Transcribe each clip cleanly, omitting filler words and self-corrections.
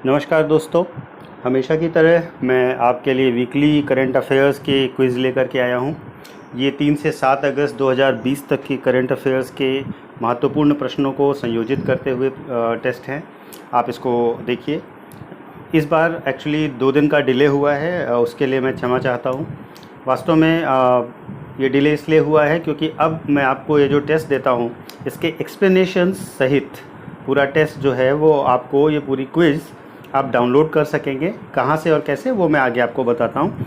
नमस्कार दोस्तों, हमेशा की तरह मैं आपके लिए वीकली करंट अफेयर्स के क्विज़ लेकर के आया हूं। ये 3 से 7 अगस्त 2020 तक की करंट अफेयर्स के महत्वपूर्ण प्रश्नों को संयोजित करते हुए टेस्ट हैं। आप इसको देखिए। इस बार एक्चुअली 2 दिन का डिले हुआ है, उसके लिए मैं क्षमा चाहता हूं। वास्तव में ये डिले इसलिए हुआ है क्योंकि अब मैं आपको ये जो टेस्ट देता हूं इसके एक्सप्लेनेशंस सहित पूरा टेस्ट जो है वो आपको, ये पूरी क्विज़ आप डाउनलोड कर सकेंगे। कहाँ से और कैसे वो मैं आगे आपको बताता हूँ।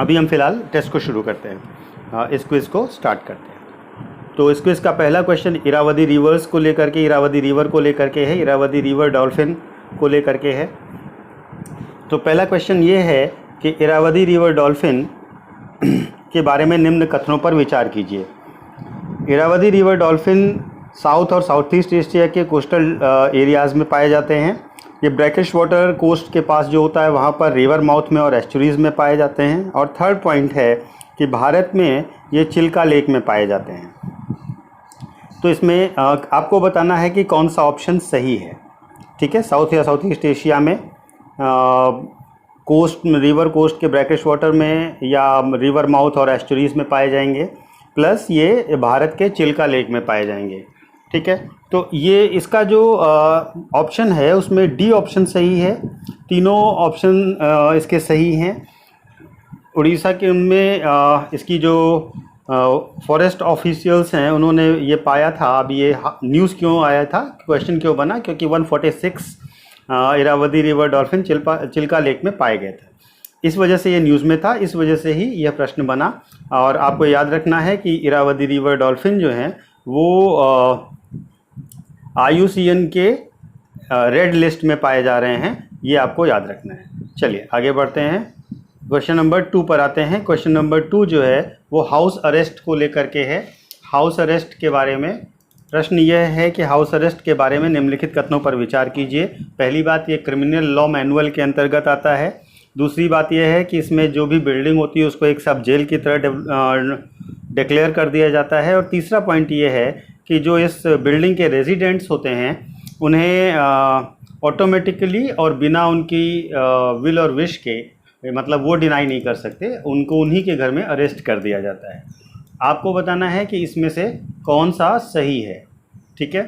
अभी हम फिलहाल टेस्ट को शुरू करते हैं, इस क्विज़ को स्टार्ट करते हैं। तो इस क्विज़ का पहला क्वेश्चन इरावदी रिवर्स को लेकर के, इरावदी रिवर को लेकर के है, इरावदी रिवर डॉल्फिन को लेकर के है। तो पहला क्वेश्चन ये है कि इरावदी रिवर डॉल्फिन के बारे में निम्न कथनों पर विचार कीजिए। इरावदी रिवर डॉल्फिन साउथ और साउथ ईस्ट एशिया के कोस्टल एरियाज़ में पाए जाते हैं। ये ब्रैकिश वाटर कोस्ट के पास जो होता है वहाँ पर रिवर माउथ में और एस्चुरीज़ में पाए जाते हैं। और थर्ड पॉइंट है कि भारत में ये चिल्का लेक में पाए जाते हैं। तो इसमें आपको बताना है कि कौन सा ऑप्शन सही है। ठीक है, साउथ या साउथ ईस्ट एशिया में कोस्ट, रिवर कोस्ट के ब्रैकिश वाटर में या रिवर माउथ और एस्चुरीज़ में पाए जाएंगे, प्लस ये भारत के चिल्का लेक में पाए जाएंगे। ठीक है, तो ये इसका जो ऑप्शन है उसमें डी ऑप्शन सही है। तीनों ऑप्शन इसके सही हैं। उड़ीसा के उनमें इसकी जो फॉरेस्ट ऑफिशियल्स हैं उन्होंने ये पाया था। अब ये न्यूज़ क्यों आया था, क्वेश्चन क्यों बना, क्योंकि 146 Irrawaddy river dolphin Chilika lake में पाए गए थे। इस वजह से ये न्यूज़ में था, इस वजह से ही यह प्रश्न बना। और आपको याद रखना है कि इरावदी रिवर डॉल्फिन जो हैं वो IUCN के रेड लिस्ट में पाए जा रहे हैं, ये आपको याद रखना है। चलिए आगे बढ़ते हैं, क्वेश्चन नंबर 2 पर आते हैं। क्वेश्चन नंबर 2 जो है वो हाउस अरेस्ट को लेकर के है। हाउस अरेस्ट के बारे में प्रश्न यह है कि हाउस अरेस्ट के बारे में निम्नलिखित कथनों पर विचार कीजिए। पहली बात, ये क्रिमिनल लॉ मैनुअल के अंतर्गत आता है। दूसरी बात यह है कि इसमें जो भी बिल्डिंग होती है उसको एक सब जेल की तरह डिक्लेयर कर दिया जाता है। और तीसरा पॉइंट ये है कि जो इस बिल्डिंग के रेजिडेंट्स होते हैं उन्हें ऑटोमेटिकली और बिना उनकी विल और विश के, मतलब वो डिनाई नहीं कर सकते, उनको उन्हीं के घर में अरेस्ट कर दिया जाता है। आपको बताना है कि इसमें से कौन सा सही है। ठीक है,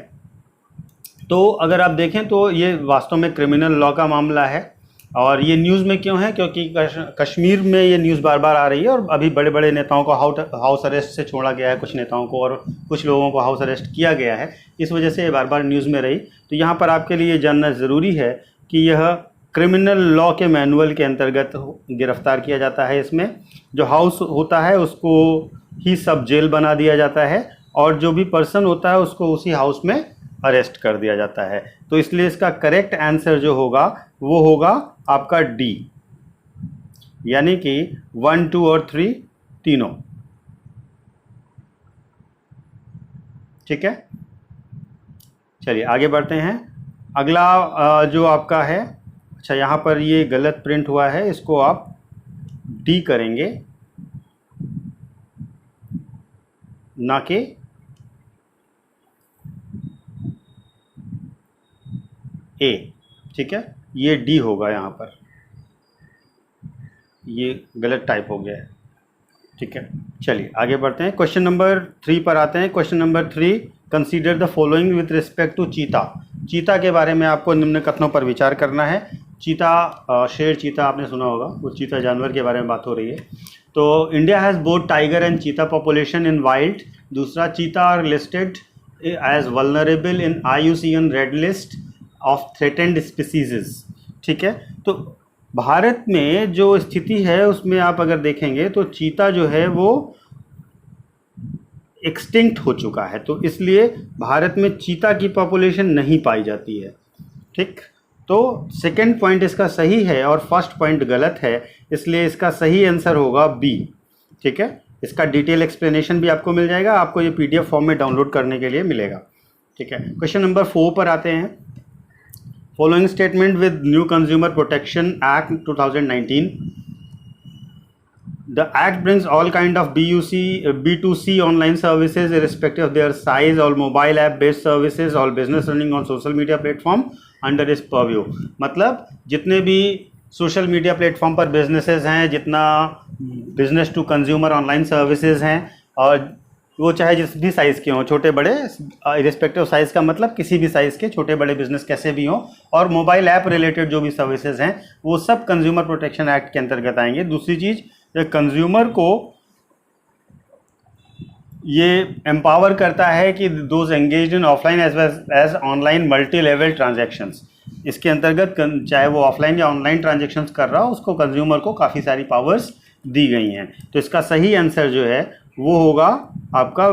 तो अगर आप देखें तो ये वास्तव में क्रिमिनल लॉ का मामला है। और ये न्यूज़ में क्यों है, क्योंकि कश्मीर में ये न्यूज़ बार बार आ रही है और अभी बड़े बड़े नेताओं को हाउस अरेस्ट से छोड़ा गया है, कुछ नेताओं को, और कुछ लोगों को हाउस अरेस्ट किया गया है। इस वजह से ये बार बार न्यूज़ में रही। तो यहाँ पर आपके लिए जानना ज़रूरी है कि यह क्रिमिनल लॉ के मैनुअल के अंतर्गत गिरफ्तार किया जाता है। इसमें जो हाउस होता है उसको ही सब जेल बना दिया जाता है और जो भी पर्सन होता है उसको उसी हाउस में अरेस्ट कर दिया जाता है। तो इसलिए इसका करेक्ट आंसर जो होगा वो होगा आपका डी, यानी कि 1, 2 और 3 तीनों। ठीक है, चलिए आगे बढ़ते हैं। अगला जो आपका है, अच्छा यहाँ पर ये गलत प्रिंट हुआ है, इसको आप डी करेंगे ना कि ए। ठीक है, ये डी होगा, यहाँ पर ये गलत टाइप हो गया है। ठीक है, चलिए आगे बढ़ते हैं। क्वेश्चन नंबर 3 पर आते हैं। Question number 3, consider the following with respect to cheetah. Cheetah के बारे में आपको निम्न कथनों पर विचार करना है। चीता, शेर चीता आपने सुना होगा, वो चीता जानवर के बारे में बात हो रही है। तो India has both tiger and cheetah population in wild. दूसरा, cheetah are listed as vulnerable in IUCN red list of threatened species. ठीक है, तो भारत में जो स्थिति है उसमें आप अगर देखेंगे तो चीता जो है वो एक्सटिंक्ट हो चुका है, तो इसलिए भारत में चीता की पॉपुलेशन नहीं पाई जाती है। ठीक, तो सेकंड पॉइंट इसका सही है और फर्स्ट पॉइंट गलत है, इसलिए इसका सही आंसर होगा बी। ठीक है, इसका डिटेल एक्सप्लेनेशन भी आपको मिल जाएगा, आपको ये PDF फॉर्म में डाउनलोड करने के लिए मिलेगा। ठीक है, क्वेश्चन नंबर 4 पर आते हैं। Following statement with new consumer protection act 2019। The Act brings all kind of B2C online services irrespective of their size, all mobile app based services, all business running on social media platform, under इस purview. मतलब जितने भी social media platform पर businesses हैं, जितना business to consumer online services हैं, और वो चाहे जिस भी साइज़ के हों, छोटे बड़े, इरिस्पेक्टिव साइज़ का मतलब किसी भी साइज़ के छोटे बड़े बिजनेस कैसे भी हों, और मोबाइल ऐप रिलेटेड जो भी सर्विसेज हैं वो सब कंज्यूमर प्रोटेक्शन एक्ट के अंतर्गत आएंगे। दूसरी चीज़, कंज्यूमर को ये एम्पावर करता है कि those engaged in offline as well as online multi level transactions. इसके अंतर्गत चाहे वो ऑफलाइन या ऑनलाइन ट्रांजैक्शंस कर रहा हो, उसको कंज्यूमर को काफ़ी सारी पावर्स दी गई हैं। तो इसका सही आंसर जो है वो होगा आपका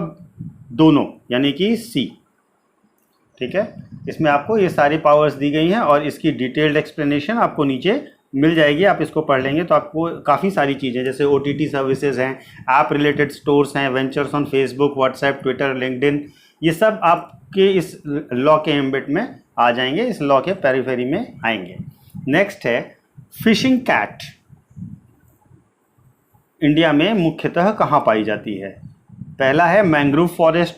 दोनों, यानी कि सी। ठीक है, इसमें आपको ये सारी पावर्स दी गई हैं और इसकी डिटेल्ड एक्सप्लेनेशन आपको नीचे मिल जाएगी। आप इसको पढ़ लेंगे तो आपको काफ़ी सारी चीज़ें, जैसे OTT सर्विसेज हैं, ऐप रिलेटेड स्टोर्स हैं, ventures on Facebook, WhatsApp, Twitter, LinkedIn, ये सब आपके इस लॉ के एम्बिट में आ जाएंगे, इस लॉ के पेरिफेरी में आएंगे। नेक्स्ट है फिशिंग कैट। इंडिया में मुख्यतः कहाँ पाई जाती है? पहला है mangrove forest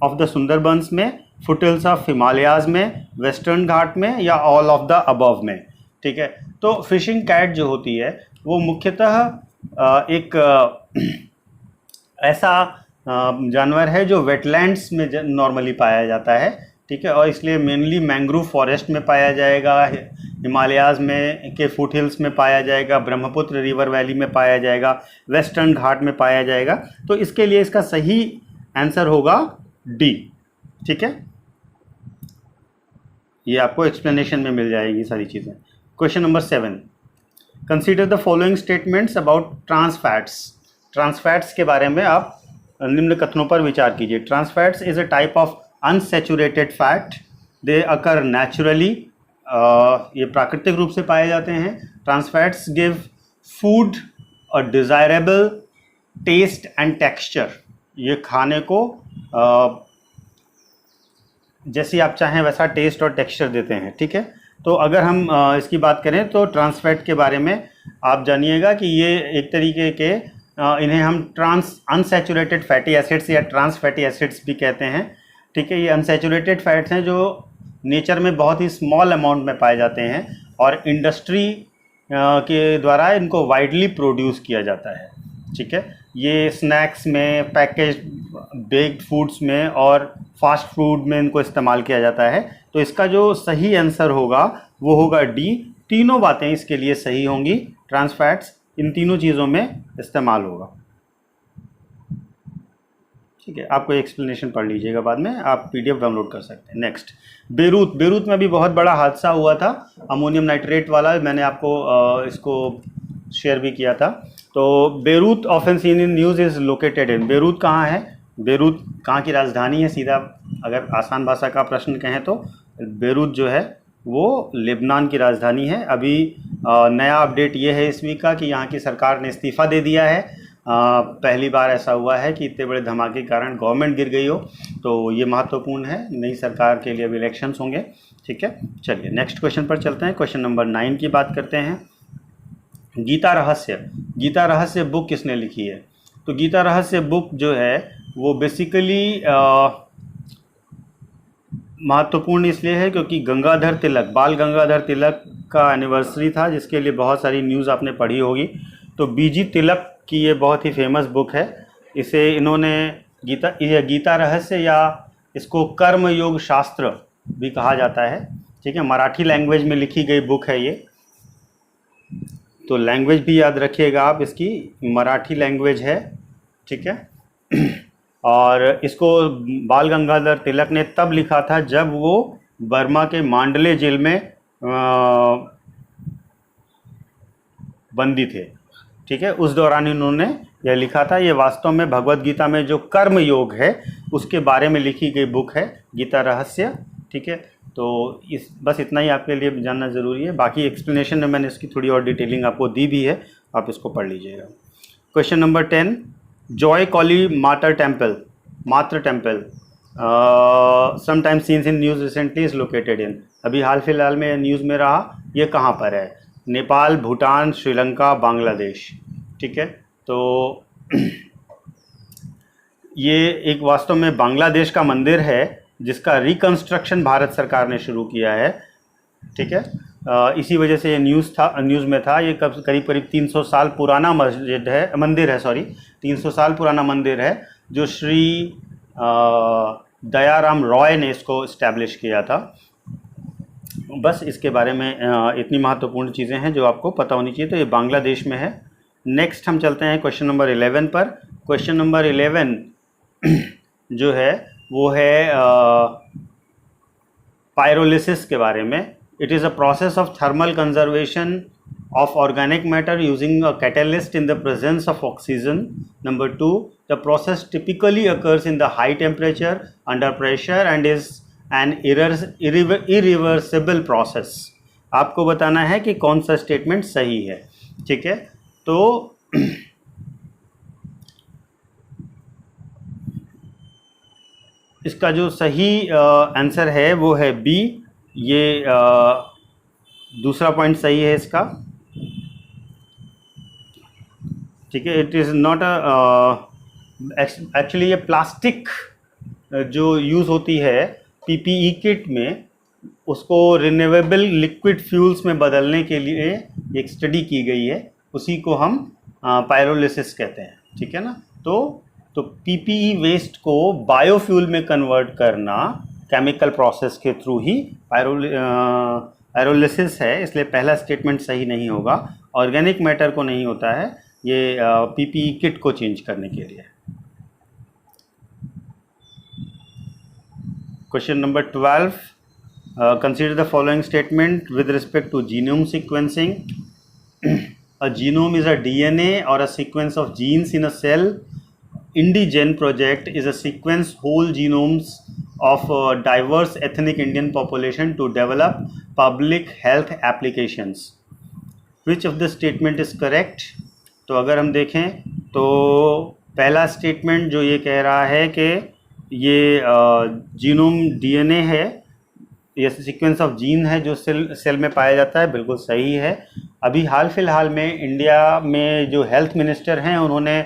of the Sundarbans में, फुटहिल्स ऑफ हिमालयाज में, वेस्टर्न घाट में, या ऑल ऑफ द अबव में। ठीक है, तो फिशिंग कैट जो होती है वो मुख्यतः एक ऐसा जानवर है जो वेटलैंड्स में नॉर्मली पाया जाता है। ठीक है, और इसलिए मेनली मैंग्रोव फॉरेस्ट में पाया जाएगा, हिमालयाज में के फुटहिल्स में पाया जाएगा, ब्रह्मपुत्र रिवर वैली में पाया जाएगा, वेस्टर्न घाट में पाया जाएगा। तो इसके लिए इसका सही आंसर होगा डी। ठीक है, ये आपको एक्सप्लेनेशन में मिल जाएगी सारी चीज़ें। Question number 7, consider the following statements about trans fats. Trans fats के बारे में आप निम्न कथनों पर विचार कीजिए। Trans fats is a type of unsaturated fat, they occur naturally, ये प्राकृतिक रूप से पाए जाते हैं। Trans fats give food a desirable taste and texture, ये खाने को जैसी आप चाहें वैसा टेस्ट और टेक्सचर देते हैं। ठीक है, तो अगर हम इसकी बात करें तो ट्रांस फैट के बारे में आप जानिएगा कि ये एक तरीके के इन्हें हम ट्रांस अनसैचुरेटेड फैटी एसिड्स या ट्रांस फैटी एसिड्स भी कहते हैं। ठीक है, ये अनसैचुरेटेड फैट्स हैं जो नेचर में बहुत ही स्मॉल अमाउंट में पाए जाते हैं और इंडस्ट्री के द्वारा इनको वाइडली प्रोड्यूस किया जाता है। ठीक है, ये स्नैक्स में, पैकेज बेक्ड फूड्स में और फास्ट फूड में इनको इस्तेमाल किया जाता है। तो इसका जो सही आंसर होगा वो होगा डी। तीनों बातें इसके लिए सही होंगी। ट्रांस फैट्स इन तीनों चीज़ों में इस्तेमाल होगा। ठीक है, आपको एक्सप्लेनेशन पढ़ लीजिएगा, बाद में आप PDF डाउनलोड कर सकते हैं। नेक्स्ट, बेरूत में भी बहुत बड़ा हादसा हुआ था, अमोनियम नाइट्रेट वाला। मैंने आपको इसको शेयर भी किया था। तो Beirut often seen in news is located in. Beirut कहाँ है? बेरूत कहाँ की राजधानी है? सीधा अगर आसान भाषा का प्रश्न कहें तो बेरूत जो है वो लेबनान की राजधानी है। अभी नया अपडेट ये है इस वीक का कि यहाँ की सरकार ने इस्तीफ़ा दे दिया है। पहली बार ऐसा हुआ है कि इतने बड़े धमाके के कारण गवर्नमेंट गिर गई हो, तो ये महत्वपूर्ण है। नई सरकार के लिए अब इलेक्शंस होंगे। ठीक है, चलिए नेक्स्ट क्वेश्चन पर चलते हैं। क्वेश्चन नंबर 9 की बात करते हैं। गीता रहस्य बुक किसने लिखी है? तो गीता रहस्य बुक जो है वो बेसिकली महत्वपूर्ण इसलिए है क्योंकि गंगाधर तिलक, बाल गंगाधर तिलक का एनिवर्सरी था, जिसके लिए बहुत सारी न्यूज़ आपने पढ़ी होगी। तो BG तिलक की ये बहुत ही फेमस बुक है। इसे इन्होंने गीता रहस्य या इसको कर्म योग शास्त्र भी कहा जाता है। ठीक है, मराठी लैंग्वेज में लिखी गई बुक है ये, तो लैंग्वेज भी याद रखिएगा आप, इसकी मराठी लैंग्वेज है। ठीक है, और इसको बाल गंगाधर तिलक ने तब लिखा था जब वो बर्मा के मांडले जेल में बंदी थे। ठीक है, उस दौरान इन्होंने यह लिखा था। ये वास्तव में भगवत गीता में जो कर्म योग है उसके बारे में लिखी गई बुक है, गीता रहस्य। ठीक है, तो बस इतना ही आपके लिए जानना ज़रूरी है। बाकी एक्सप्लेनेशन में मैंने इसकी थोड़ी और डिटेलिंग आपको दी भी है, आप इसको पढ़ लीजिएगा। क्वेश्चन नंबर 10, जॉय कॉली मातर temple sometime scenes in news recently is located in. अभी हाल फिलहाल में न्यूज़ में रहा, ये कहाँ पर है? नेपाल, भूटान, श्रीलंका, बांग्लादेश। ठीक है, तो ये एक वास्तव में बांग्लादेश का मंदिर है जिसका रिकंस्ट्रक्शन भारत सरकार ने शुरू किया है। ठीक है। इसी वजह से ये न्यूज़ में था। ये करीब करीब 300 साल पुराना मंदिर है 300 साल पुराना मंदिर है, जो श्री दयाराम रॉय ने इसको इस्टेब्लिश किया था। बस इसके बारे में इतनी महत्वपूर्ण चीज़ें हैं जो आपको पता होनी चाहिए। तो ये बांग्लादेश में है। नेक्स्ट हम चलते हैं क्वेश्चन नंबर 11 पर। क्वेश्चन नंबर 11 जो है वो है पायरोलिसिस के बारे में। It is a process of thermal conservation of organic matter using a catalyst in the presence of oxygen. Number 2, the process typically occurs in the high temperature, under pressure and is an irreversible process. आपको बताना है कि कौन सा statement सही है, ठीक है। तो इसका जो सही आंसर है वो है बी। ये दूसरा पॉइंट सही है इसका, ठीक है। इट इज़ नॉट एक्चुअली ये प्लास्टिक जो यूज़ होती है पीपीई किट में, उसको रिन्यूएबल लिक्विड फ्यूल्स में बदलने के लिए एक स्टडी की गई है, उसी को हम पायरोलिसिस कहते हैं, ठीक है ना। तो पीपीई वेस्ट को बायोफ्यूल में कन्वर्ट करना केमिकल प्रोसेस के थ्रू ही पायरोलिसिस है, इसलिए पहला स्टेटमेंट सही नहीं होगा। ऑर्गेनिक मैटर को नहीं होता है, ये पीपीई किट को चेंज करने के लिए। Question number 12, consider the following statement with respect to genome sequencing. A genome is a DNA or a sequence of genes in a cell. INDIGEN project is a sequence whole genomes of diverse ethnic Indian population to develop public health applications. Which of the statement is correct? तो अगर हम देखें तो पहला statement जो ये कह रहा है कि ये जीनोम डीएनए है, ये सीक्वेंस ऑफ जीन है जो सेल में पाया जाता है, बिल्कुल सही है। अभी हाल फिलहाल में इंडिया में जो हेल्थ मिनिस्टर हैं उन्होंने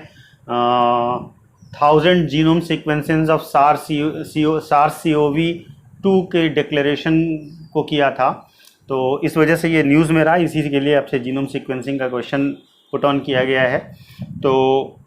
1000 जीनोम सीक्वेंसेस ऑफ SARS-CoV-2 के डिक्लेरेशन को किया था। तो इस वजह से ये न्यूज़ में रहा, इसी के लिए आपसे जीनोम सीक्वेंसिंग का क्वेश्चन पुट ऑन किया गया है। तो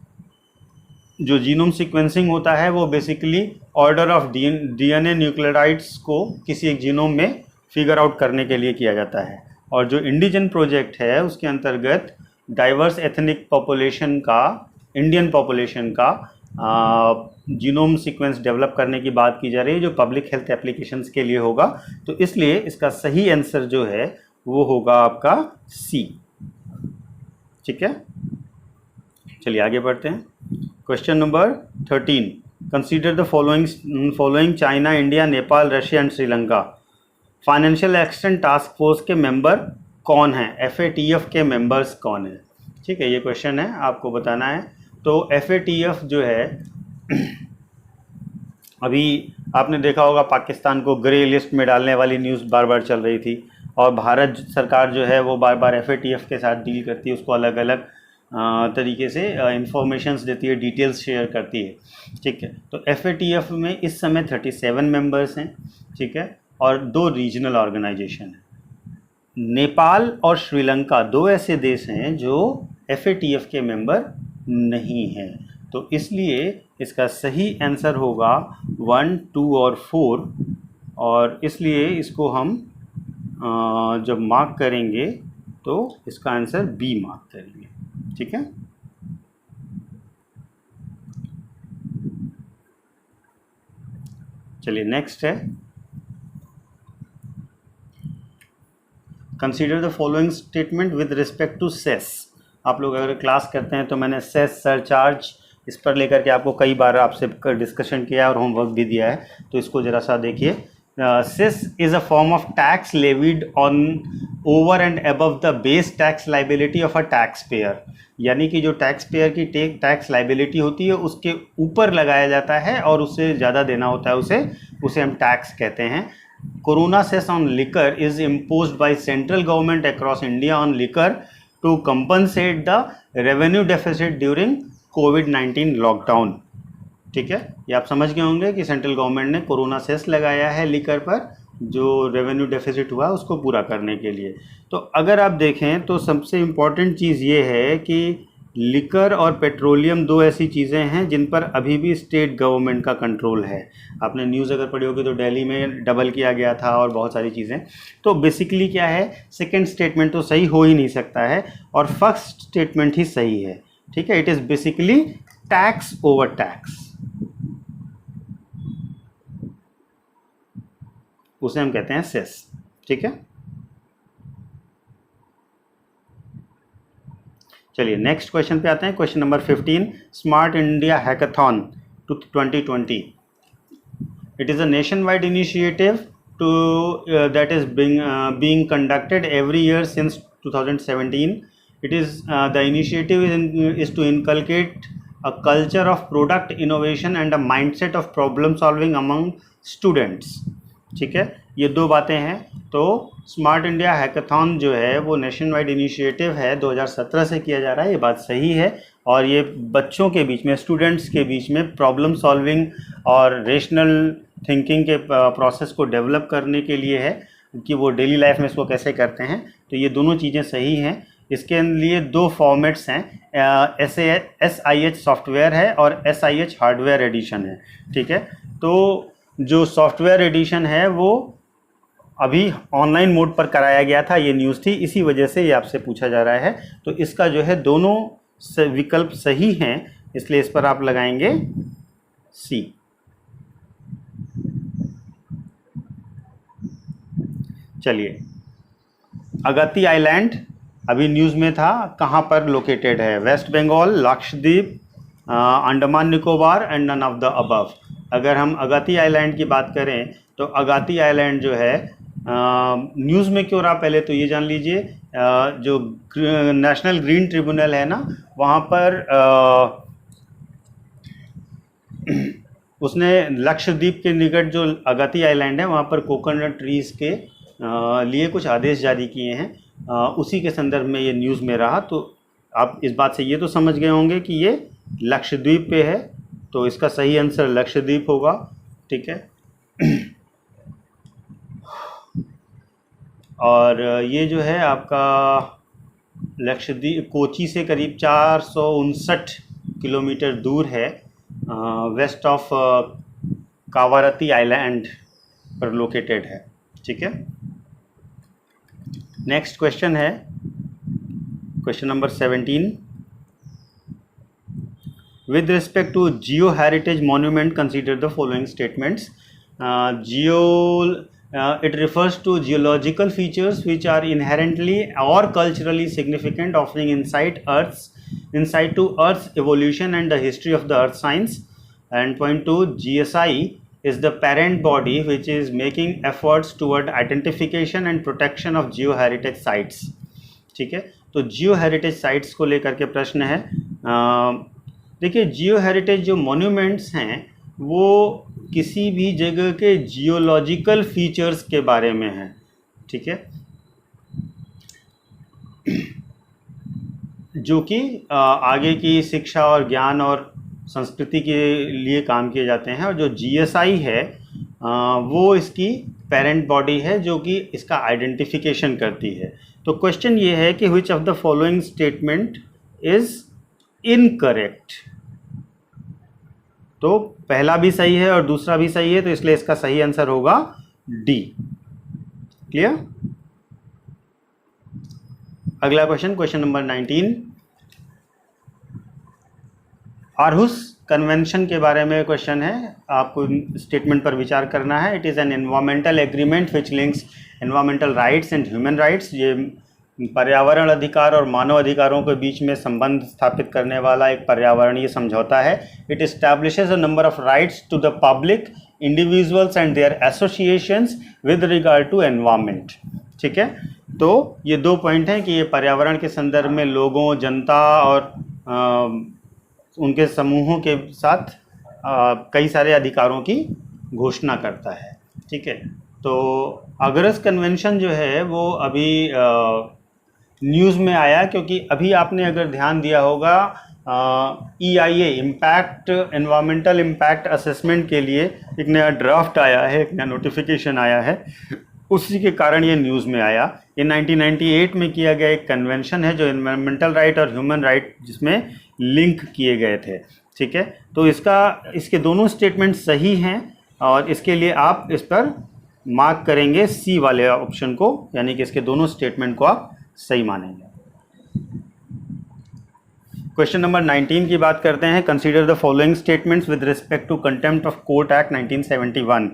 जो जीनोम सीक्वेंसिंग होता है वो basically order of DNA nucleotides को किसी एक जीनोम में फिगर आउट करने के लिए किया जाता है। और जो इंडिजन प्रोजेक्ट है उसके अंतर्गत डाइवर्स एथनिक पॉपुलेशन का, इंडियन पॉपुलेशन का जीनोम सीक्वेंस डेवलप करने की बात की जा रही है, जो पब्लिक हेल्थ एप्लीकेशंस के लिए होगा। तो इसलिए इसका सही आंसर जो है वो होगा आपका सी, ठीक है। चलिए आगे बढ़ते हैं। Question number 13, consider the following China, India, Nepal, Russia and Sri Lanka financial action task force के मेंबर कौन हैं? FATF के मेंबर्स कौन हैं? ठीक है, ये क्वेश्चन है, आपको बताना है। तो FATF जो है अभी आपने देखा होगा पाकिस्तान को ग्रे लिस्ट में डालने वाली न्यूज़ बार बार चल रही थी, और भारत सरकार जो है वो बार बार FATF के साथ डील करती है, उसको अलग अलग तरीके से इंफॉर्मेशंस देती है, डिटेल्स शेयर करती है, ठीक है। तो FATF में इस समय 37 मेंबर्स हैं, ठीक है, और 2 रीजनल ऑर्गेनाइजेशन हैं। नेपाल और श्रीलंका 2 ऐसे देश हैं जो FATF के मेंबर नहीं हैं। तो इसलिए इसका सही आंसर होगा 1, 2 और 4, और इसलिए इसको हम जब मार्क करेंगे तो इसका आंसर बी मार्क करेंगे, ठीक है। चलिए नेक्स्ट है, consider the following statement with respect to cess. आप लोग अगर क्लास करते हैं तो मैंने सेस सरचार्ज इस पर लेकर के आपको कई बार आपसे डिस्कशन किया और होमवर्क भी दिया है, तो इसको ज़रा सा देखिए। Cess is a form of tax levied on over and above the base tax liability of a tax payer, यानी कि जो टैक्स पेयर की टैक्स लाइबिलिटी होती है उसके ऊपर लगाया जाता है और उससे ज़्यादा देना होता है, उसे हम टैक्स कहते हैं। Corona cess on liquor is imposed by central government across India on liquor to compensate the revenue deficit during कोविड-19 लॉकडाउन, ठीक है। ये आप समझ गए होंगे कि सेंट्रल गवर्नमेंट ने कोरोना सेस लगाया है लिकर पर, जो रेवेन्यू डेफिसिट हुआ उसको पूरा करने के लिए। तो अगर आप देखें तो सबसे इम्पॉर्टेंट चीज़ ये है कि लिकर और पेट्रोलियम दो ऐसी चीज़ें हैं जिन पर अभी भी स्टेट गवर्नमेंट का कंट्रोल है। आपने न्यूज़ अगर पढ़ी होगी तो दिल्ली में डबल किया गया था और बहुत सारी चीज़ें। तो बेसिकली क्या है, सेकंड स्टेटमेंट तो सही हो ही नहीं सकता है और फर्स्ट स्टेटमेंट ही सही है। ठीक है, it is basically tax over tax, उसे हम कहते हैं सेस। ठीक है, चलिए नेक्स्ट क्वेश्चन पे आते हैं। Question number 15, smart India hackathon 2020। It is a nationwide initiative to that is being conducted every year since 2017. It is the initiative is to inculcate a culture of product innovation and a mindset of problem solving among students. ठीक है, ये दो बातें हैं। तो smart India hackathon जो है वो नेशन वाइड इनिशिएटिव है, 2017 से किया जा रहा है, ये बात सही है। और ये बच्चों के बीच में, स्टूडेंट्स के बीच में प्रॉब्लम सॉल्विंग और रेशनल थिंकिंग के प्रोसेस को डेवलप करने के लिए है कि वो डेली लाइफ में इसको कैसे करते हैं। तो ये दोनों चीज़ें सही हैं। इसके लिए दो फॉर्मेट्स हैं, SIH सॉफ्टवेयर है और SIH हार्डवेयर एडिशन है। ठीक है, तो जो सॉफ्टवेयर एडिशन है वो अभी ऑनलाइन मोड पर कराया गया था, ये न्यूज़ थी, इसी वजह से ये आपसे पूछा जा रहा है। तो इसका जो है दोनों विकल्प सही हैं, इसलिए इस पर आप लगाएंगे सी। चलिए, अगाती आइलैंड अभी न्यूज़ में था, कहाँ पर लोकेटेड है? West Bengal, Lakshadweep, Andaman Nicobar and none of the above. अगर हम अगाती आइलैंड की बात करें तो अगाती आइलैंड जो है न्यूज़ में क्यों रहा, पहले तो ये जान लीजिए। जो नेशनल ग्रीन ट्रिब्यूनल है ना, वहाँ पर उसने लक्षद्वीप के निकट जो अगाती आइलैंड है वहाँ पर कोकोनट ट्रीज़ के लिए कुछ आदेश जारी किए हैं, उसी के संदर्भ में ये न्यूज़ में रहा। तो आप इस बात से ये तो समझ गए होंगे कि ये लक्षद्वीप पे है, तो इसका सही आंसर लक्षद्वीप होगा। ठीक है, और ये जो है आपका लक्षद्वीप कोची से करीब 459 किलोमीटर दूर है, वेस्ट ऑफ कावारती आइलैंड पर लोकेटेड है। ठीक है, नेक्स्ट क्वेश्चन है question number 17। With respect to geo-heritage monument, consider the following statements. It refers to geological features which are inherently or culturally significant, offering insight to Earth's evolution and the history of the Earth science. And point 2, GSI is the parent body which is making efforts toward identification and protection of geo-heritage sites. ठीक है, तो geo-heritage sites को लेकर के प्रश्न है। देखिए, जियो heritage जो मॉन्यूमेंट्स हैं वो किसी भी जगह के जियोलॉजिकल फीचर्स के बारे में हैं। ठीक है, जो कि आगे की शिक्षा और ज्ञान और संस्कृति के लिए काम किए जाते हैं। और जो GSI है वो इसकी पेरेंट बॉडी है जो कि इसका आइडेंटिफिकेशन करती है। तो क्वेश्चन ये है कि विच of the following statement is incorrect. तो पहला भी सही है और दूसरा भी सही है, तो इसलिए इसका सही आंसर होगा डी। क्लियर? अगला क्वेश्चन, क्वेश्चन नंबर 19। आरहुस कन्वेंशन के बारे में क्वेश्चन है, आपको स्टेटमेंट पर विचार करना है। It is an environmental agreement which links environmental rights and human rights. ये पर्यावरण अधिकार और मानव अधिकारों के बीच में संबंध स्थापित करने वाला एक पर्यावरणीय समझौता है। It establishes a number of rights to the public, individuals and their associations with regard to environment. ठीक है, तो ये दो पॉइंट हैं कि ये पर्यावरण के संदर्भ में लोगों, जनता और उनके समूहों के साथ कई सारे अधिकारों की घोषणा करता है। ठीक है, तो अगरस कन्वेंशन जो है वो अभी न्यूज़ में आया, क्योंकि अभी आपने अगर ध्यान दिया होगा EIA impact environmental impact assessment के लिए एक नया ड्राफ्ट आया है, एक नया नोटिफिकेशन आया है, उसी के कारण ये न्यूज़ में आया। ये 1998 में किया गया एक कन्वेंशन है जो एनवायरमेंटल राइट और ह्यूमन राइट जिसमें लिंक किए गए थे। ठीक है, तो इसके दोनों स्टेटमेंट सही हैं और इसके लिए आप इस पर मार्क करेंगे सी वाले ऑप्शन को, यानी कि इसके दोनों स्टेटमेंट को आप सही मानेंगे। क्वेश्चन नंबर 19 की बात करते हैं। Consider the following statements with respect to contempt of court act 1971।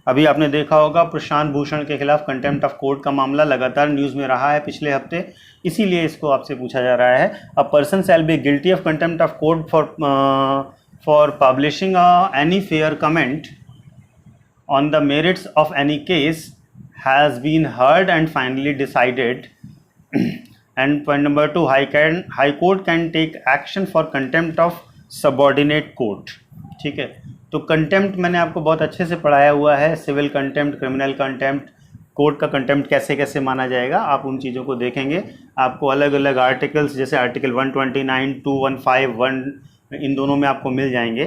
अभी आपने देखा होगा प्रशांत भूषण के खिलाफ कंटेम्प्ट ऑफ कोर्ट का मामला लगातार न्यूज़ में रहा है पिछले हफ्ते, इसीलिए इसको आपसे पूछा जा रहा है। A person shall be guilty of contempt of court for publishing any fair comment on the merits of any case has been heard and finally decided. And point number 2, high court can take action for contempt of subordinate court. ठीक है, तो contempt मैंने आपको बहुत अच्छे से पढ़ाया हुआ है, civil contempt, criminal contempt, court का कंटेम्प्ट कैसे कैसे माना जाएगा, आप उन चीज़ों को देखेंगे। आपको अलग अलग आर्टिकल्स जैसे आर्टिकल 129, 215, 1 इन दोनों में आपको मिल जाएंगे।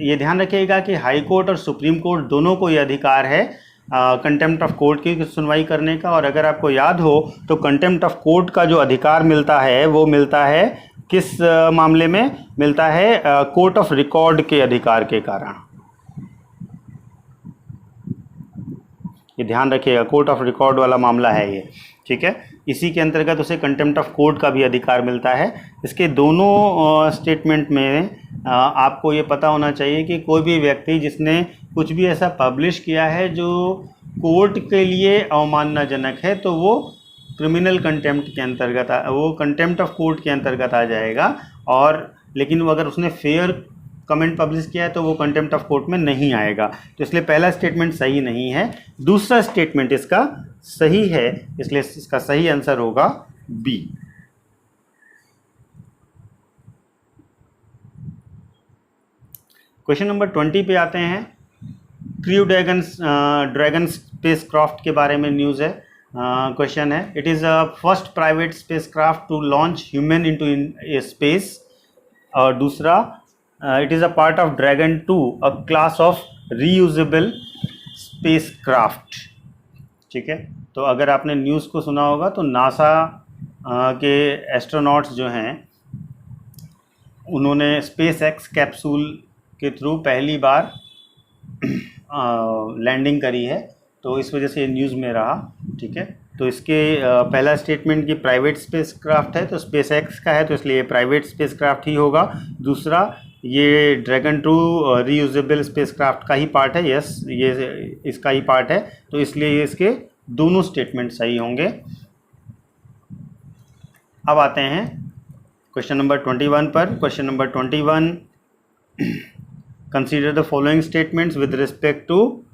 ये ध्यान रखिएगा कि हाई कोर्ट और सुप्रीम कोर्ट दोनों को ये अधिकार है कंटेम्प्ट ऑफ कोर्ट की सुनवाई करने का। और अगर आपको याद हो तो कंटेम्प्ट ऑफ कोर्ट का जो अधिकार मिलता है वो मिलता है किस मामले में मिलता है? कोर्ट ऑफ रिकॉर्ड के अधिकार के कारण। ये ध्यान रखिएगा, कोर्ट ऑफ रिकॉर्ड वाला मामला है ये। ठीक है, इसी के अंतर्गत उसे कंटेम्प्ट ऑफ कोर्ट का भी अधिकार मिलता है। इसके दोनों स्टेटमेंट में आपको ये पता होना चाहिए कि कोई भी व्यक्ति जिसने कुछ भी ऐसा पब्लिश किया है जो कोर्ट के लिए अवमाननाजनक है तो वो क्रिमिनल कंटेम्प्ट के अंतर्गत वो कंटेम्प्ट ऑफ कोर्ट के अंतर्गत आ जाएगा। और लेकिन वो अगर उसने फेयर कमेंट पब्लिश किया है तो वो कंटेम्प्ट ऑफ कोर्ट में नहीं आएगा। तो इसलिए पहला स्टेटमेंट सही नहीं है, दूसरा स्टेटमेंट इसका सही है, इसलिए इसका सही आंसर होगा बी। क्वेश्चन नंबर 20 पे आते हैं। क्रू ड्रैगन स्पेसक्राफ्ट के बारे में न्यूज़ है। क्वेश्चन है, it is a first private spacecraft to launch human into space. और दूसरा, it is a part of Dragon 2, a class of reusable spacecraft. ठीक है, तो अगर आपने न्यूज़ को सुना होगा तो नासा के एस्ट्रोनॉट्स जो हैं उन्होंने स्पेस एक्स कैप्सूल के थ्रू पहली बार लैंडिंग करी है, तो इस वजह से ये न्यूज़ में रहा। ठीक है, तो इसके पहला स्टेटमेंट की प्राइवेट स्पेसक्राफ्ट है तो स्पेस एक्स का है, तो इसलिए प्राइवेट स्पेसक्राफ्ट ही होगा। दूसरा, ये ड्रैगन 2 रीयूजेबल स्पेसक्राफ्ट का ही पार्ट है, यस ये इसका ही पार्ट है, तो इसलिए इसके दोनों स्टेटमेंट सही होंगे। अब आते हैं क्वेश्चन नंबर 21 पर। Question number 21, consider the following statements with respect to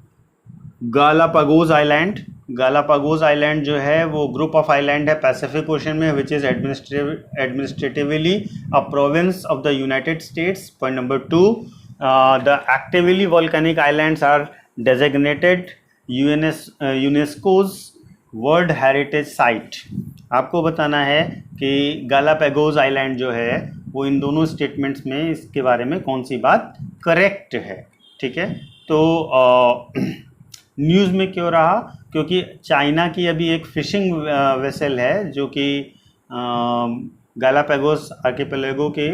Galapagos island. Galapagos island जो है वो ग्रुप ऑफ आइलैंड है पैसिफिक ओशन में, which is administratively a province of the United States. Point number 2, the actively volcanic islands are designated UNESCO's world heritage site. आपको बताना है कि Galapagos island जो है वो इन दोनों स्टेटमेंट्स में इसके बारे में कौन सी बात करेक्ट है। ठीक है, तो न्यूज़ में क्यों रहा? क्योंकि चाइना की अभी एक फ़िशिंग वेसल है जो कि गालापागोस आर्किपेलागो के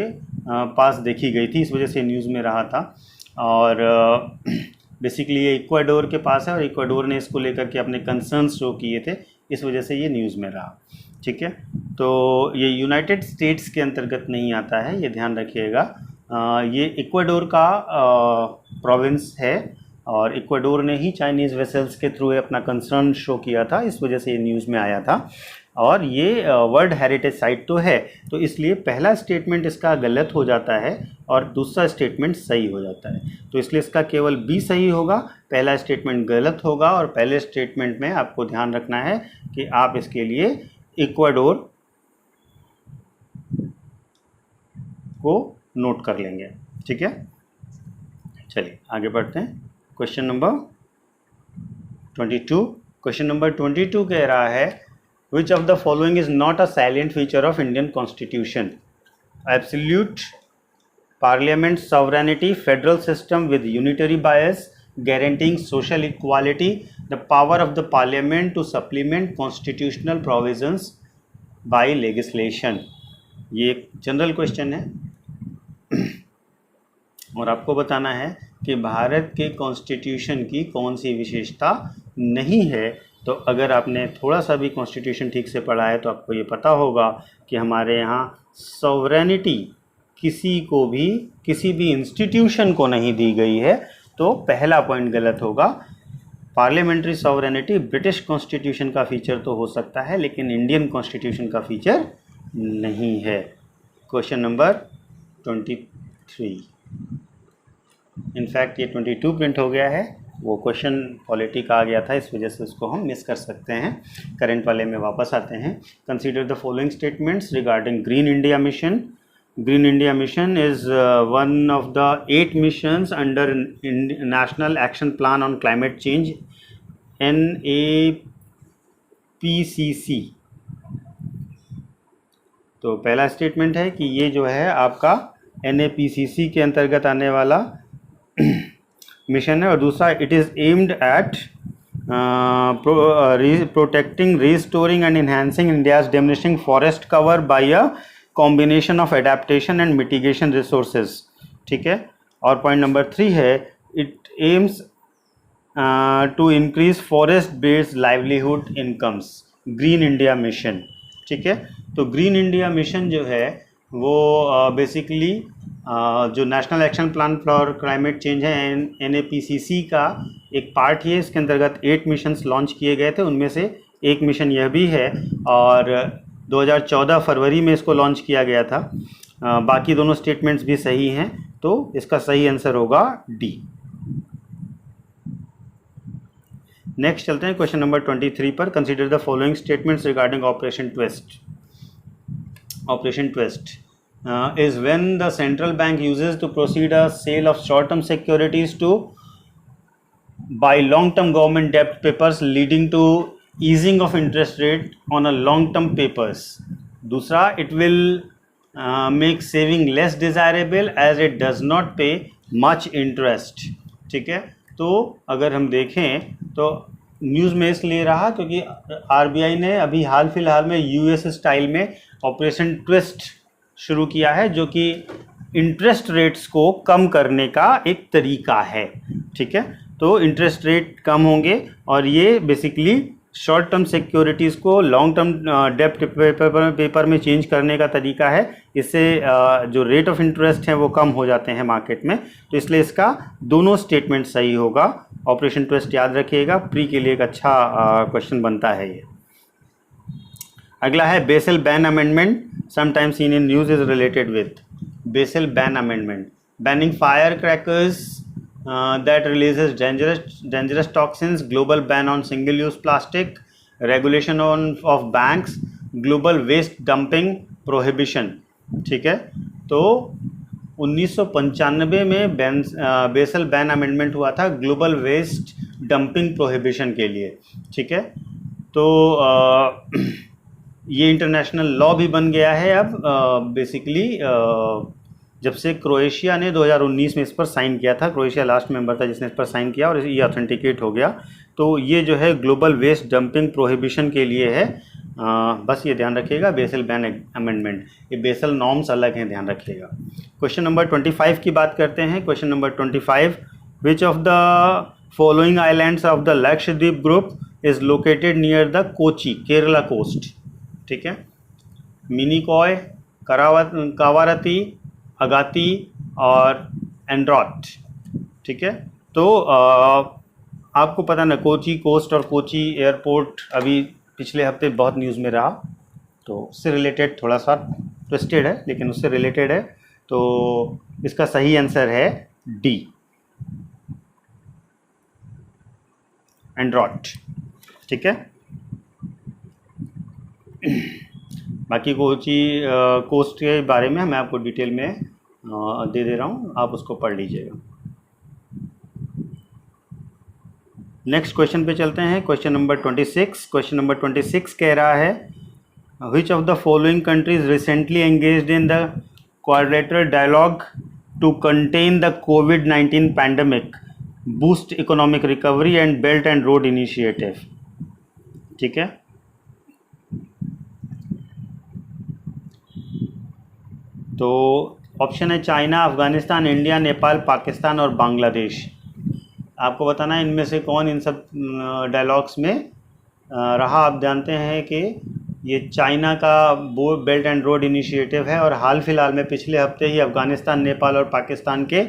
पास देखी गई थी, इस वजह से न्यूज़ में रहा था। और बेसिकली ये इक्वाडोर के पास है और इक्वाडोर ने इसको लेकर के अपने कंसर्न्स शो किए थे, इस वजह से ये न्यूज़ में रहा। ठीक है, तो ये यूनाइटेड स्टेट्स के अंतर्गत नहीं आता है, ये ध्यान रखिएगा। ये इक्वाडोर का प्रोविंस है और इक्वाडोर ने ही चाइनीज़ वेसल्स के थ्रू अपना कंसर्न शो किया था, इस वजह से ये न्यूज़ में आया था। और ये वर्ल्ड हेरिटेज साइट तो है, तो इसलिए पहला स्टेटमेंट इसका गलत हो जाता है और दूसरा स्टेटमेंट सही हो जाता है, तो इसलिए इसका केवल बी सही होगा, पहला स्टेटमेंट गलत होगा। और पहले स्टेटमेंट में आपको ध्यान रखना है कि आप इसके लिए इक्वाडोर को नोट कर लेंगे। ठीक है, चलिए आगे बढ़ते हैं। Question number 22। क्वेश्चन नंबर 22 कह रहा है, which of the following is not a silent feature of Indian constitution. Absolute parliament sovereignty, federal system with unitary bias, guaranteeing social equality, the power of the parliament to supplement constitutional provisions by legislation। ये एक general question है और आपको बताना है कि भारत के constitution की कौन सी विशेषता नहीं है। तो अगर आपने थोड़ा सा भी कॉन्स्टिट्यूशन ठीक से पढ़ा है तो आपको ये पता होगा कि हमारे यहाँ सॉवरेनिटी किसी को भी, किसी भी इंस्टीट्यूशन को नहीं दी गई है। तो पहला पॉइंट गलत होगा। पार्लियामेंट्री सॉवरेनिटी ब्रिटिश कॉन्स्टिट्यूशन का फीचर तो हो सकता है लेकिन इंडियन कॉन्स्टिट्यूशन का फीचर नहीं है। क्वेश्चन नंबर 23, इनफैक्ट ये 22 प्रिंट हो गया है, वो क्वेश्चन पॉलिटी का आ गया था, इस वजह से उसको हम मिस कर सकते हैं। करंट वाले में वापस आते हैं। Consider the following statements regarding green India mission. Green India Mission is one of the 8 missions under National Action Plan on Climate Change NAPCC। तो पहला स्टेटमेंट है कि ये जो है आपका NAPCC के अंतर्गत आने वाला मिशन है। और दूसरा, it is aimed at protecting, restoring and enhancing India's diminishing forest cover by a combination of adaptation and mitigation resources. ठीक है। और पॉइंट नंबर 3 है, it aims to increase forest based livelihood incomes, green India mission. ठीक है। तो green India mission जो है वो बेसिकली जो national action plan for climate change है NAPCC का एक पार्ट ही है। इसके अंतर्गत 8 मिशंस लॉन्च किए गए थे, उनमें से एक मिशन यह भी है और 2014 फरवरी में इसको लॉन्च किया गया था। बाकी दोनों स्टेटमेंट्स भी सही हैं, तो इसका सही आंसर होगा डी। नेक्स्ट चलते हैं क्वेश्चन नंबर 23 पर। Consider the following statements regarding operation twist. Operation twist is when the central bank uses to proceed a sale of short term securities to buy long term government डेब्ट papers leading to easing of interest rate on a long term papers। दूसरा, it will make saving less desirable as it does not pay much interest। ठीक है। तो अगर हम देखें तो news में इसलिए रहा क्योंकि RBI ने अभी हाल फिलहाल में US स्टाइल में ऑपरेशन ट्विस्ट शुरू किया है, जो कि इंटरेस्ट रेट्स को कम करने का एक तरीका है। ठीक है। तो इंटरेस्ट रेट कम होंगे और ये बेसिकली शॉर्ट टर्म सिक्योरिटीज़ को लॉन्ग टर्म डेब्ट पेपर में चेंज करने का तरीका है। इससे जो रेट ऑफ इंटरेस्ट है वो कम हो जाते हैं मार्केट में। तो इसलिए इसका दोनों स्टेटमेंट सही होगा। ऑपरेशन ट्विस्ट याद रखिएगा, प्री के लिए एक अच्छा क्वेश्चन बनता है ये। अगला है Basel ban amendment, sometimes seen in news, is related with Basel ban amendment, banning fire crackers that releases dangerous toxins, global ban on single use plastic, regulation of banks, global waste dumping prohibition। ठीक है। तो 1995 में basal ban amendment हुआ था global waste dumping prohibition के लिए। ठीक है। तो ये इंटरनेशनल लॉ भी बन गया है अब बेसिकली जब से क्रोएशिया ने 2019 में इस पर साइन किया था। क्रोएशिया लास्ट मेंबर था जिसने इस पर साइन किया और ये ऑथेंटिकेट हो गया। तो ये जो है ग्लोबल वेस्ट डंपिंग प्रोहिबिशन के लिए है। बस ये ध्यान रखिएगा, बेसल बैन अमेंडमेंट, ये बेसल नॉर्म्स अलग हैं, ध्यान रखिएगा। क्वेश्चन नंबर 25 की बात करते हैं। Question number 25, which of the following islands of the Lakshadweep group is located near the Kochi, Kerala coast. ठीक है। मिनिकॉय, कावारती, अगाती और एंड्रॉट। ठीक है। तो आपको पता ना, कोची कोस्ट और कोची एयरपोर्ट अभी पिछले हफ्ते बहुत न्यूज़ में रहा, तो उससे रिलेटेड थोड़ा सा ट्विस्टेड है लेकिन उससे रिलेटेड है। तो इसका सही आंसर है डी, एंड्रॉट। ठीक है। बाकी कोची कोस्ट के बारे में मैं आपको डिटेल में दे दे रहा हूँ, आप उसको पढ़ लीजिएगा। नेक्स्ट क्वेश्चन पे चलते हैं। Question number 26। क्वेश्चन नंबर 26 कह रहा है, which of the following countries recently engaged in the quadrilateral dialogue to contain the COVID-19 pandemic, boost economic recovery and Belt and Road Initiative। ठीक है, तो ऑप्शन है चाइना, अफगानिस्तान, इंडिया, नेपाल, पाकिस्तान और बांग्लादेश। आपको बताना है इनमें से कौन इन सब डायलॉग्स में रहा। आप जानते हैं कि ये चाइना का बेल्ट एंड रोड इनिशिएटिव है और हाल फिलहाल में पिछले हफ्ते ही अफगानिस्तान, नेपाल और पाकिस्तान के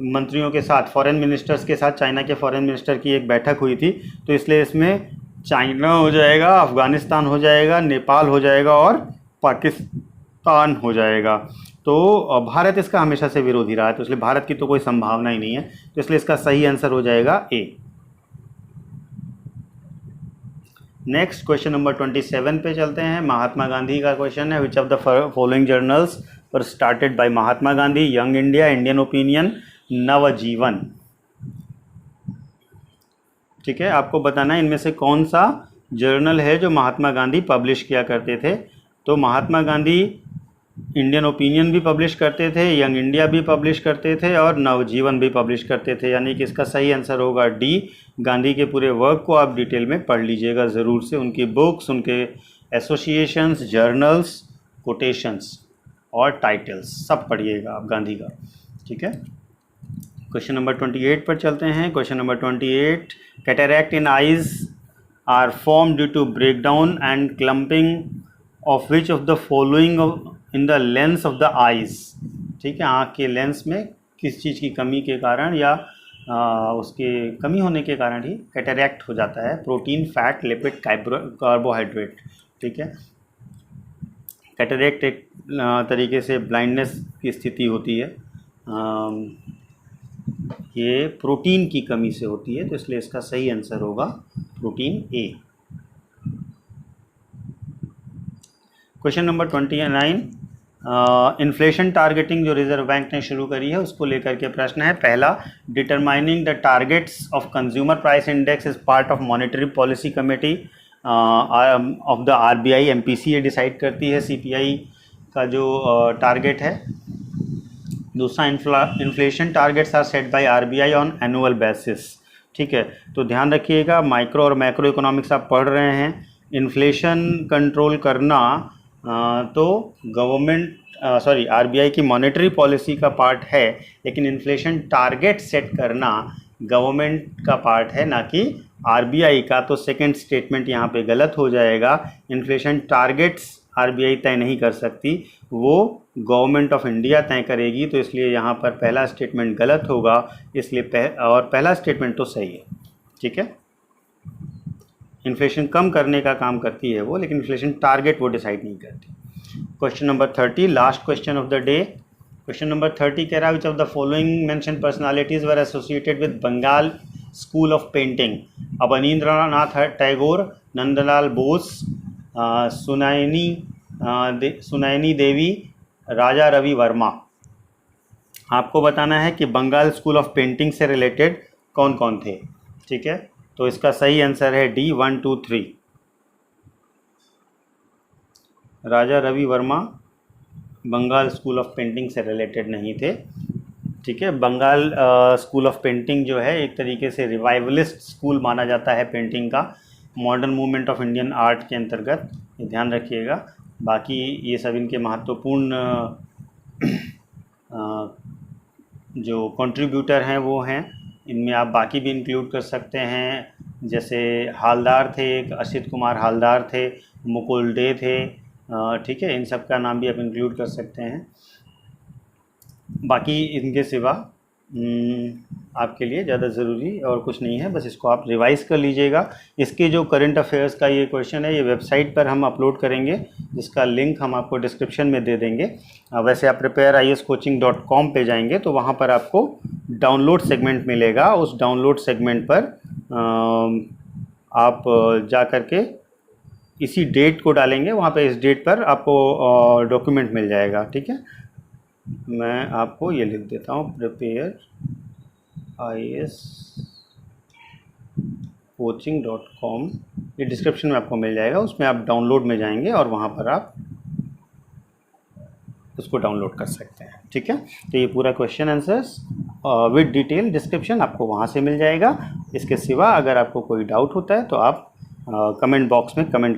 मंत्रियों के साथ, फॉरेन मिनिस्टर्स के साथ चाइना के फॉरेन मिनिस्टर की एक बैठक हुई थी। तो इसलिए इसमें चाइना हो जाएगा, अफगानिस्तान हो जाएगा, नेपाल हो जाएगा और पाकिस्तान हो जाएगा। तो भारत इसका हमेशा से विरोधी रहा है, तो इसलिए भारत की तो कोई संभावना ही नहीं है, तो इसलिए इसका सही आंसर हो जाएगा ए। नेक्स्ट क्वेश्चन नंबर 27 पे चलते हैं। महात्मा गांधी का क्वेश्चन है, which of the following journals were started by Mahatma Gandhi? Young India, Indian Opinion, Navjivan. ठीक है, आपको बताना है इनमें से कौन सा जर्नल है जो महात्मा गांधी पब्लिश किया करते थे। तो महात्मा गांधी इंडियन ओपिनियन भी पब्लिश करते थे, यंग इंडिया भी पब्लिश करते थे और नवजीवन भी पब्लिश करते थे, यानी कि इसका सही आंसर होगा डी। गांधी के पूरे वर्क को आप डिटेल में पढ़ लीजिएगा ज़रूर से, उनकी बुक्स, उनके एसोसिएशंस, जर्नल्स, कोटेशंस और टाइटल्स सब पढ़िएगा आप गांधी का। ठीक है, क्वेश्चन नंबर 28 पर चलते हैं। Question number 28, cataract in eyes are form due to breakdown and clumping of which of the following in the lens of the eyes. ठीक है, आँख के लेंस में किस चीज़ की कमी के कारण या उसके कमी होने के कारण ही कैटरैक्ट हो जाता है? Protein, fat, lipid, carbohydrate. ठीक है, कैटरैक्ट एक तरीके से ब्लाइंडनेस की स्थिति होती है, ये प्रोटीन की कमी से होती है, तो इसलिए इसका सही आंसर होगा protein A. Question number 29, inflation targeting जो रिजर्व बैंक ने शुरू करी है उसको लेकर के प्रश्न है। पहला, determining the targets of consumer price index is part of monetary policy committee of the RBI. MPC ये डिसाइड करती है सीपीआई का जो टारगेट है। दूसरा, inflation targets are set by RBI on annual basis. ठीक है, तो ध्यान रखिएगा, माइक्रो और मैक्रो इकोनॉमिक्स आप पढ़ रहे हैं, इन्फ्लेशन कंट्रोल करना तो गवर्नमेंट आरबीआई की मॉनेटरी पॉलिसी का पार्ट है, लेकिन इन्फ्लेशन टारगेट सेट करना गवर्नमेंट का पार्ट है, ना कि आरबीआई का। तो सेकंड स्टेटमेंट यहाँ पे गलत हो जाएगा। इन्फ्लेशन टारगेट्स आरबीआई तय नहीं कर सकती, वो गवर्नमेंट ऑफ इंडिया तय करेगी, तो इसलिए यहाँ पर पहला स्टेटमेंट गलत होगा, इसलिए और पहला स्टेटमेंट तो सही है। ठीक है, इन्फ्लेशन कम करने का काम करती है वो, लेकिन इन्फ्लेशन टारगेट वो डिसाइड नहीं करती। Question number 30, last question of the day. Question number 30 कह रहा है, which of the following mention personalities were associated with Bengal school of painting? Abanindranath Tagore, Nandalal Bose, Sunayani Devi, Raja Ravi Varma. आपको बताना है कि बंगाल स्कूल ऑफ पेंटिंग से रिलेटेड कौन कौन थे। ठीक है, तो इसका सही आंसर है D 1, 2, 3। Raja Ravi Varma Bengal school of painting से रिलेटेड नहीं थे। ठीक है, बंगाल स्कूल ऑफ पेंटिंग जो है एक तरीके से रिवाइवलिस्ट स्कूल माना जाता है पेंटिंग का, modern movement of Indian art के अंतर्गत, ये ध्यान रखिएगा। बाकी ये सब इनके महत्वपूर्ण जो कंट्रीब्यूटर हैं वो हैं, इनमें आप बाकी भी इंक्लूड कर सकते हैं, जैसे हालदार थे, एक असित कुमार हालदार थे, मुकुल डे थे। ठीक है, इन सब का नाम भी आप इंक्लूड कर सकते हैं। बाकी इनके सिवा आपके लिए ज़्यादा ज़रूरी और कुछ नहीं है, बस इसको आप रिवाइज़ कर लीजिएगा। इसके जो करंट अफेयर्स का ये क्वेश्चन है, ये वेबसाइट पर हम अपलोड करेंगे, जिसका लिंक हम आपको डिस्क्रिप्शन में दे देंगे। वैसे आप prepareiascoaching.com पे जाएंगे तो वहाँ पर आपको डाउनलोड सेगमेंट मिलेगा। उस डाउनलोड सेगमेंट पर आप जा कर के इसी डेट को डालेंगे, वहाँ पे इस डेट पर आपको डॉक्यूमेंट मिल जाएगा। ठीक है, मैं आपको ये लिख देता हूँ, prepareiascoaching.com, ये डिस्क्रिप्शन में आपको मिल जाएगा, उसमें आप डाउनलोड में जाएंगे और वहाँ पर आप उसको डाउनलोड कर सकते हैं। ठीक है, तो ये पूरा question answers with detail description आपको वहाँ से मिल जाएगा। इसके सिवा अगर आपको कोई डाउट होता है तो आप कमेंट बॉक्स में कमेंट